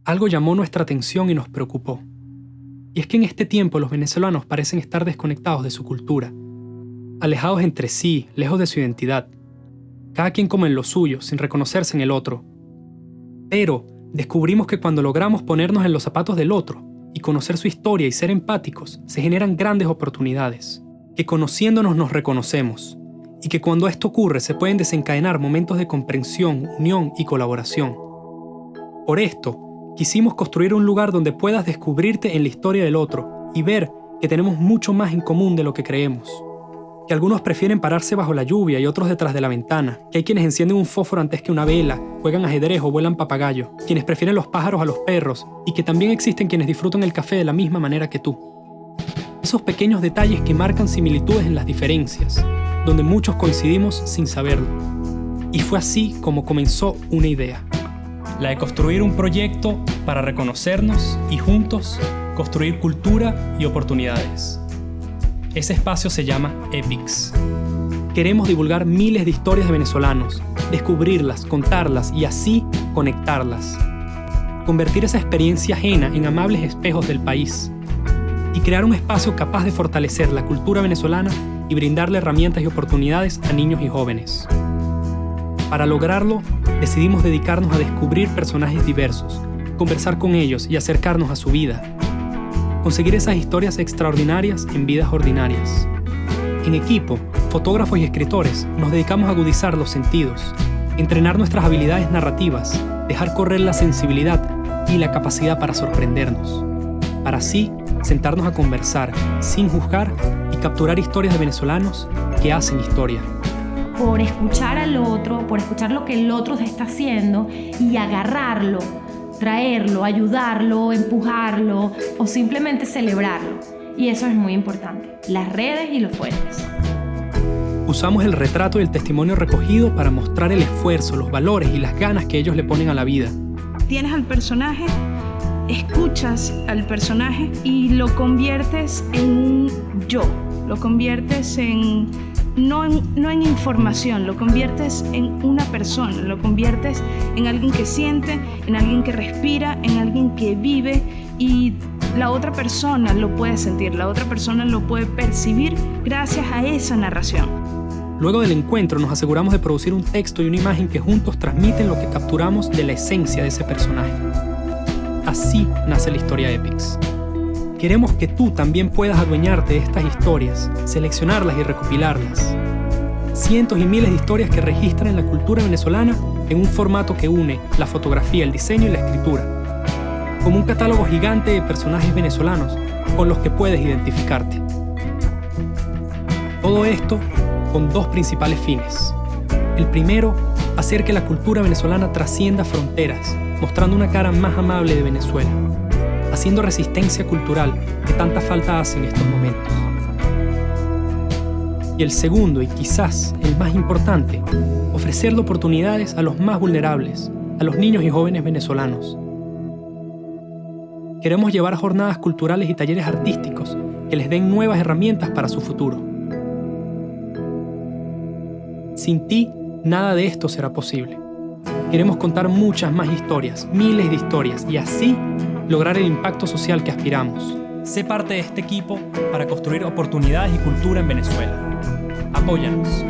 algo llamó nuestra atención y nos preocupó. Y es que en este tiempo los venezolanos parecen estar desconectados de su cultura, alejados entre sí, lejos de su identidad. Cada quien come en lo suyo, sin reconocerse en el otro. Pero descubrimos que cuando logramos ponernos en los zapatos del otro y conocer su historia y ser empáticos, se generan grandes oportunidades. Que conociéndonos nos reconocemos, y que cuando esto ocurre se pueden desencadenar momentos de comprensión, unión y colaboración. Por esto, quisimos construir un lugar donde puedas descubrirte en la historia del otro y ver que tenemos mucho más en común de lo que creemos. Que algunos prefieren pararse bajo la lluvia y otros detrás de la ventana, que hay quienes encienden un fósforo antes que una vela, juegan ajedrez o vuelan papagayo, quienes prefieren los pájaros a los perros, y que también existen quienes disfrutan el café de la misma manera que tú. Esos pequeños detalles que marcan similitudes en las diferencias, donde muchos coincidimos sin saberlo. Y fue así como comenzó una idea. La de construir un proyecto para reconocernos y juntos construir cultura y oportunidades. Ese espacio se llama EPICS. Queremos divulgar miles de historias de venezolanos, descubrirlas, contarlas y así conectarlas. Convertir esa experiencia ajena en amables espejos del país. Y crear un espacio capaz de fortalecer la cultura venezolana y brindarle herramientas y oportunidades a niños y jóvenes. Para lograrlo, decidimos dedicarnos a descubrir personajes diversos, conversar con ellos y acercarnos a su vida. Conseguir esas historias extraordinarias en vidas ordinarias. En equipo, fotógrafos y escritores, nos dedicamos a agudizar los sentidos, entrenar nuestras habilidades narrativas, dejar correr la sensibilidad y la capacidad para sorprendernos. Para así, sentarnos a conversar, sin juzgar y capturar historias de venezolanos que hacen historia. Por escuchar al otro, por escuchar lo que el otro está haciendo y agarrarlo, traerlo, ayudarlo, empujarlo o simplemente celebrarlo. Y eso es muy importante, las redes y los fuentes. Usamos el retrato y el testimonio recogido para mostrar el esfuerzo, los valores y las ganas que ellos le ponen a la vida. Tienes al personaje, escuchas al personaje y lo conviertes en un yo, lo conviertes en no en información, lo conviertes en una persona, lo conviertes en alguien que siente, en alguien que respira, en alguien que vive y la otra persona lo puede sentir, la otra persona lo puede percibir gracias a esa narración. Luego del encuentro nos aseguramos de producir un texto y una imagen que juntos transmiten lo que capturamos de la esencia de ese personaje. Así nace la historia EPICS. Queremos que tú también puedas adueñarte de estas historias, seleccionarlas y recopilarlas. Cientos y miles de historias que registran la cultura venezolana en un formato que une la fotografía, el diseño y la escritura. Como un catálogo gigante de personajes venezolanos con los que puedes identificarte. Todo esto con dos principales fines. El primero, hacer que la cultura venezolana trascienda fronteras, mostrando una cara más amable de Venezuela, haciendo resistencia cultural que tanta falta hace en estos momentos. Y el segundo, y quizás el más importante, ofrecerle oportunidades a los más vulnerables, a los niños y jóvenes venezolanos. Queremos llevar jornadas culturales y talleres artísticos que les den nuevas herramientas para su futuro. Sin ti, nada de esto será posible. Queremos contar muchas más historias, miles de historias, y así lograr el impacto social que aspiramos. Sé parte de este equipo para construir oportunidades y cultura en Venezuela. Apóyanos.